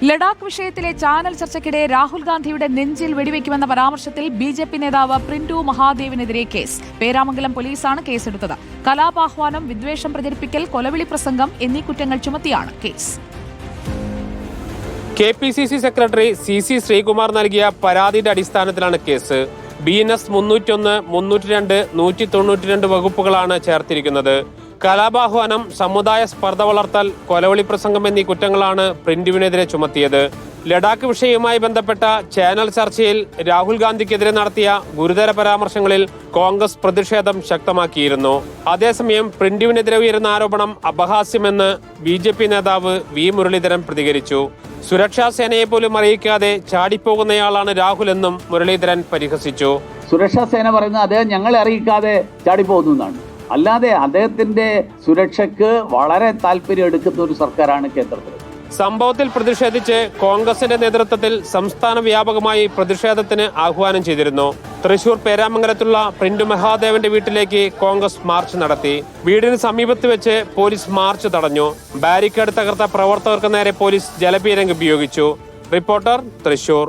ലഡാക്ക് വിഷയത്തിലെ ചാനൽ ചർച്ചയ്ക്കിടെ രാഹുൽ ഗാന്ധിയുടെ നെഞ്ചിൽ വെടിവെക്കുമെന്ന പരാമർശത്തിൽ ബി.ജെ.പി. നേതാവ് പ്രിന്റു മഹാദേവിനെതിരെ കേസ്. പേരാമംഗലം പോലീസാണ് കേസെടുത്തത്. കലാപാഹ്വാനം, വിദ്വേഷം പ്രചരിപ്പിക്കൽ, കൊലവിളി പ്രസംഗം എന്നീ കുറ്റങ്ങൾ ചുമത്തിയാണ് case. KPCC secretary CC Sreekumar നൽകിയ പരാതിയുടെ അടിസ്ഥാനത്തിലാണ് കേസ്. BNS 301, 302, 192 വകുപ്പുകളാണ് ചേർത്തിരിക്കുന്നത്. കലാപാഹ്വാനം, സമുദായ സ്പർദ്ധ വളർത്തൽ, കൊലവിളി പ്രസംഗം എന്നീ കുറ്റങ്ങളാണ് പ്രിന്റുവിനെതിരെ ചുമത്തിയത്. ലഡാക്ക് വിഷയവുമായി ബന്ധപ്പെട്ട ചാനൽ ചർച്ചയിൽ രാഹുൽ ഗാന്ധിക്കെതിരെ നടത്തിയ ഗുരുതര പരാമർശങ്ങളിൽ കോൺഗ്രസ് പ്രതിഷേധം ശക്തമാക്കിയിരുന്നു. അതേസമയം പ്രിന്റുവിനെതിരെ ഉയരുന്ന ആരോപണം അപഹാസ്യമെന്ന് BJP നേതാവ് V. മുരളീധരൻ പ്രതികരിച്ചു. സുരക്ഷാ സേനയെ പോലും അറിയിക്കാതെ ചാടിപ്പോകുന്നയാളാണ് രാഹുൽ എന്നും മുരളീധരൻ പരിഹസിച്ചു. സുരക്ഷാ സേന പറയുന്നത് അദ്ദേഹം ഞങ്ങളെ അറിയിക്കാതെ ചാടിപ്പോകുന്നു എന്നാണ്. അല്ലാതെ അദ്ദേഹത്തിന്റെ സുരക്ഷയ്ക്ക് വളരെ താല്പര്യം എടുക്കുന്ന ഒരു സർക്കാരാണ് കേന്ദ്രത്തിൽ. സംഭവത്തിൽ പ്രതിഷേധിച്ച് കോൺഗ്രസിന്റെ നേതൃത്വത്തിൽ സംസ്ഥാന വ്യാപകമായി പ്രതിഷേധത്തിന് ആഹ്വാനം ചെയ്തിരുന്നു. തൃശൂർ പേരാമംഗലത്തുള്ള പ്രിന്റു മഹാദേവന്റെ വീട്ടിലേക്ക് കോൺഗ്രസ് മാർച്ച് നടത്തി. വീടിന് സമീപത്ത് വെച്ച് പോലീസ് മാർച്ച് തടഞ്ഞു. ബാരിക്കേഡ് തകർത്ത പ്രവർത്തകർക്ക് നേരെ പോലീസ് ജലപീരങ്കി ഉപയോഗിച്ചു. റിപ്പോർട്ടർ, തൃശൂർ.